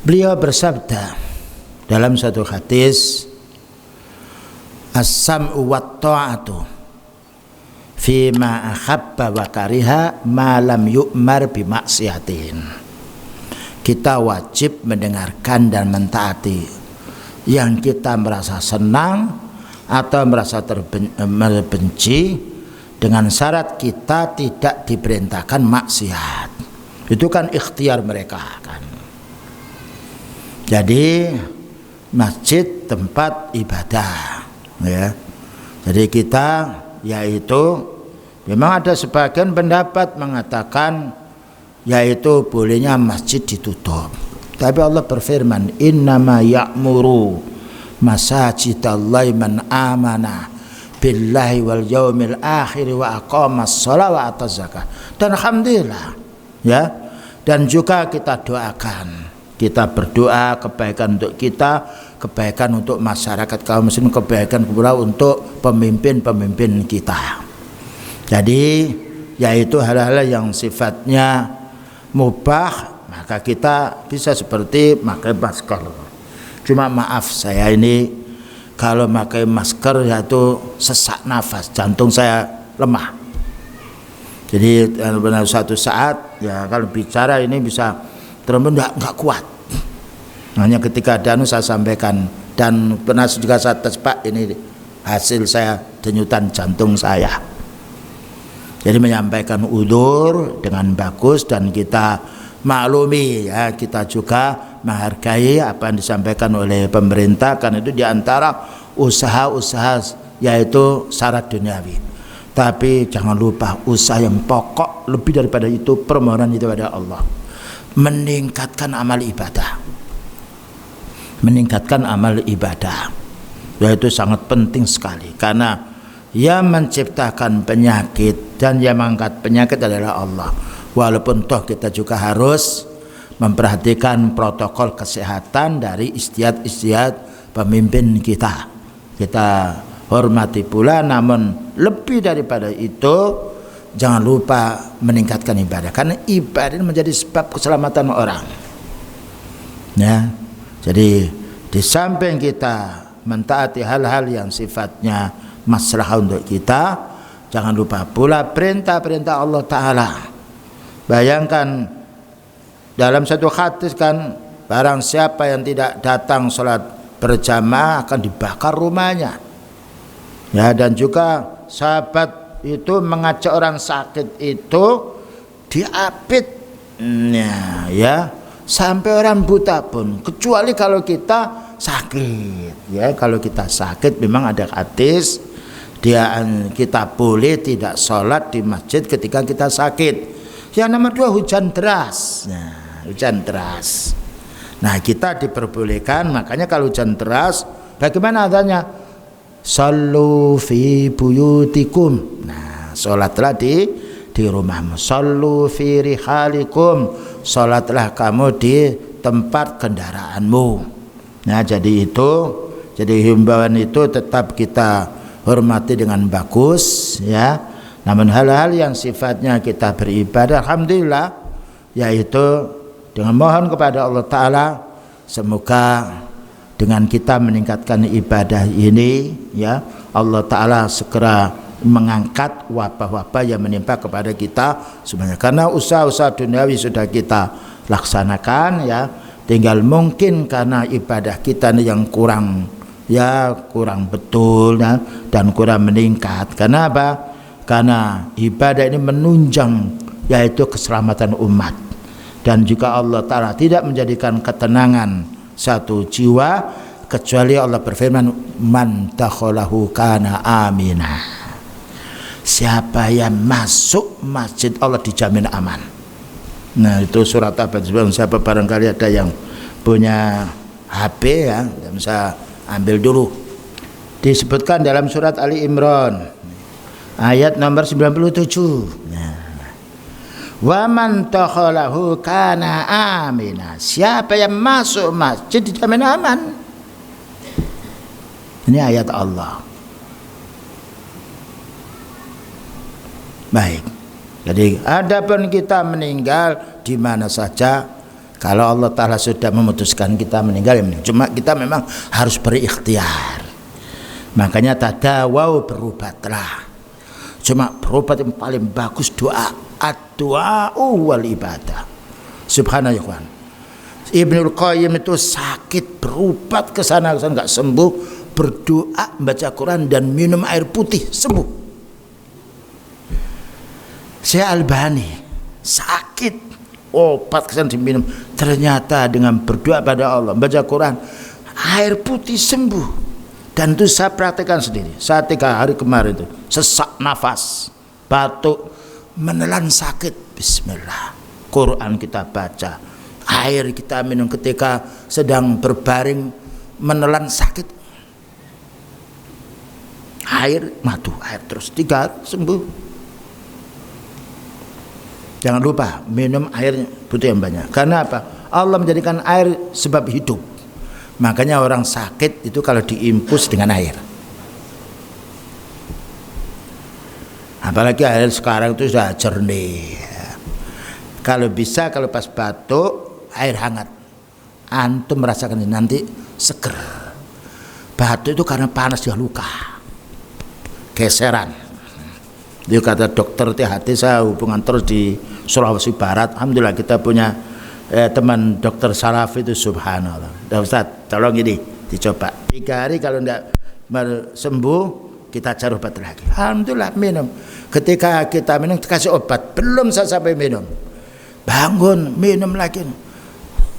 Beliau bersabda dalam satu hadis, as-sam'u wat ta'atu fi ma ahabba wa kariha ma lam yu'mar bi maksiatin. Kita wajib mendengarkan dan mentaati yang kita merasa senang atau merasa terbenci, dengan syarat kita tidak diperintahkan maksiat. Itu kan ikhtiar mereka kan. Jadi masjid tempat ibadah, ya. Jadi kita, yaitu memang ada sebagian pendapat mengatakan yaitu bolehnya masjid ditutup. Tapi Allah berfirman, innama ya'muru masajidallahi man amana billahi wal yaumil akhir wa aqamas shalah wa ataz zakah. Dan alhamdulillah, ya. Dan juga kita doakan, kita berdoa kebaikan untuk kita, kebaikan untuk masyarakat kaum muslim, kebaikan pula untuk pemimpin-pemimpin kita. Jadi yaitu hal-hal yang sifatnya mubah, maka kita bisa seperti pakai masker. Cuma maaf, saya ini kalau pakai masker yaitu sesak nafas, jantung saya lemah. Jadi benar suatu saat ya kalau bicara ini bisa terus nggak kuat. Hanya ketika ada saya sampaikan, dan pernah juga saya tes, Pak, ini hasil saya denyutan jantung saya. Jadi menyampaikan udzur dengan bagus, dan kita maklumi ya, kita juga menghargai apa yang disampaikan oleh pemerintah, karena itu diantara usaha-usaha yaitu syarat duniawi. Tapi jangan lupa usaha yang pokok lebih daripada itu, permohonan itu kepada Allah, meningkatkan amal ibadah, meningkatkan amal ibadah, yaitu sangat penting sekali, karena yang menciptakan penyakit dan yang mengangkat penyakit adalah Allah. Walaupun toh kita juga harus memperhatikan protokol kesehatan dari istiad-istiad pemimpin kita, kita hormati pula, namun lebih daripada itu jangan lupa meningkatkan ibadah, karena ibadah menjadi sebab keselamatan orang. Ya, jadi di samping kita mentaati hal-hal yang sifatnya maslahah untuk kita, jangan lupa pula perintah-perintah Allah Ta'ala. Bayangkan dalam satu hadis kan, barang siapa yang tidak datang sholat berjamaah akan dibakar rumahnya. Ya, dan juga sahabat itu mengajak orang sakit itu diapit, ya, sampai orang buta pun, kecuali kalau kita sakit. Ya, kalau kita sakit memang ada hadis kita boleh tidak sholat di masjid ketika kita sakit. Yang nomor dua, hujan deras. Nah, hujan deras. Nah, kita diperbolehkan, makanya kalau hujan deras bagaimana adanya? Sallu fi buyutikum. Nah, sholatlah di rumahmu. Sallu fi rihalikum. Sholatlah kamu di tempat kendaraanmu. Nah, jadi himbauan itu tetap kita hormati dengan bagus, ya. Namun hal-hal yang sifatnya kita beribadah, alhamdulillah, yaitu dengan mohon kepada Allah Ta'ala, semoga dengan kita meningkatkan ibadah ini, ya, Allah Ta'ala segera mengangkat wabah-wabah yang menimpa kepada kita semuanya. Karena usaha-usaha duniawi sudah kita laksanakan, ya, tinggal mungkin karena ibadah kita yang kurang betul, ya, dan kurang meningkat. Karena apa? Karena ibadah ini menunjang yaitu keselamatan umat, dan juga Allah Ta'ala tidak menjadikan ketenangan satu jiwa kecuali Allah berfirman, man dakhalahu kana amina. Siapa yang masuk masjid Allah dijamin aman. Nah, itu surat apa? Siapa barangkali ada yang punya HP, ya, bisa ambil dulu. Disebutkan dalam surat Ali Imran ayat nomor 97. Nah, wa man dakhalahu kana amina. Siapa yang masuk masjid dijamin aman. Ini ayat Allah. Baik. Jadi adapun kita meninggal di mana saja, Kalau Allah Ta'ala sudah memutuskan kita meninggal, ya meninggal. Cuma kita memang harus berikhtiar. Makanya tadawau, berobatlah. Cuma berobat yang paling bagus doa. Ad-doa wal ibadah. Subhanallah. Ibnul Qayyim itu sakit, berobat ke sana enggak sembuh, berdoa, baca Quran dan minum air putih, sembuh. Syekh Albani sakit, obat kesan diminum, ternyata dengan berdoa pada Allah, baca Quran, air putih sembuh. Dan itu saya praktekkan sendiri. Saya 3 hari kemarin itu sesak nafas, batuk, menelan sakit, bismillah, Quran kita baca, air kita minum ketika sedang berbaring menelan sakit, air madu, air terus 3 hari sembuh. Jangan lupa minum air putih yang banyak. Karena apa? Allah menjadikan air sebab hidup. Makanya orang sakit itu kalau diimpus dengan air. Apalagi air sekarang itu sudah jernih. Kalau bisa, kalau pas batuk, air hangat. Antum merasakan nanti seger. Batuk itu karena panas dia luka, geseran. Dia kata dokter THT, saya hubungan terus di Sulawesi Barat. Alhamdulillah kita punya teman dokter Salaf itu, subhanallah. Ustaz, tolong ini dicoba 3 hari, kalau tidak sembuh kita cari obat lagi. Alhamdulillah minum. Ketika kita minum kasih obat, belum saya sampai minum, bangun minum lagi,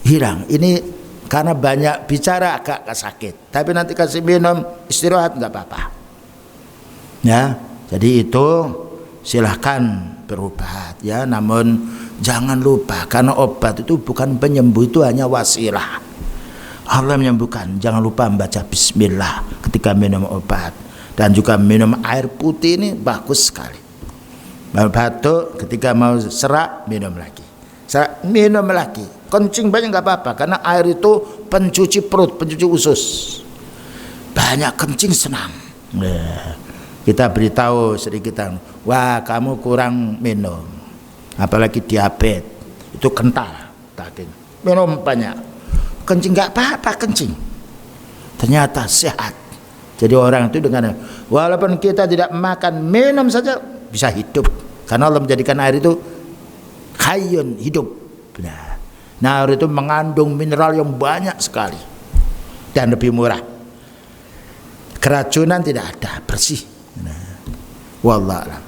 hilang. Ini karena banyak bicara agak sakit, tapi nanti kasih minum istirahat nggak apa-apa. Ya, jadi itu silahkan berobat ya, namun jangan lupa karena obat itu bukan penyembuh, itu hanya wasilah. Allah menyembuhkan. Jangan lupa membaca bismillah ketika minum obat, dan juga minum air putih ini bagus sekali. Batuk ketika mau serak minum lagi, serak minum lagi, kencing banyak nggak apa-apa karena air itu pencuci perut, pencuci usus. Banyak kencing senang. Kita beritahu sedikit, wah kamu kurang minum, apalagi diabetes itu kental daging, minum banyak, kencing nggak apa-apa, kencing ternyata sehat. Jadi orang itu dengan walaupun kita tidak makan, minum saja bisa hidup, karena Allah menjadikan air itu hayyun, hidup. Nah air itu mengandung mineral yang banyak sekali dan lebih murah, keracunan tidak ada, bersih. Wallah alam.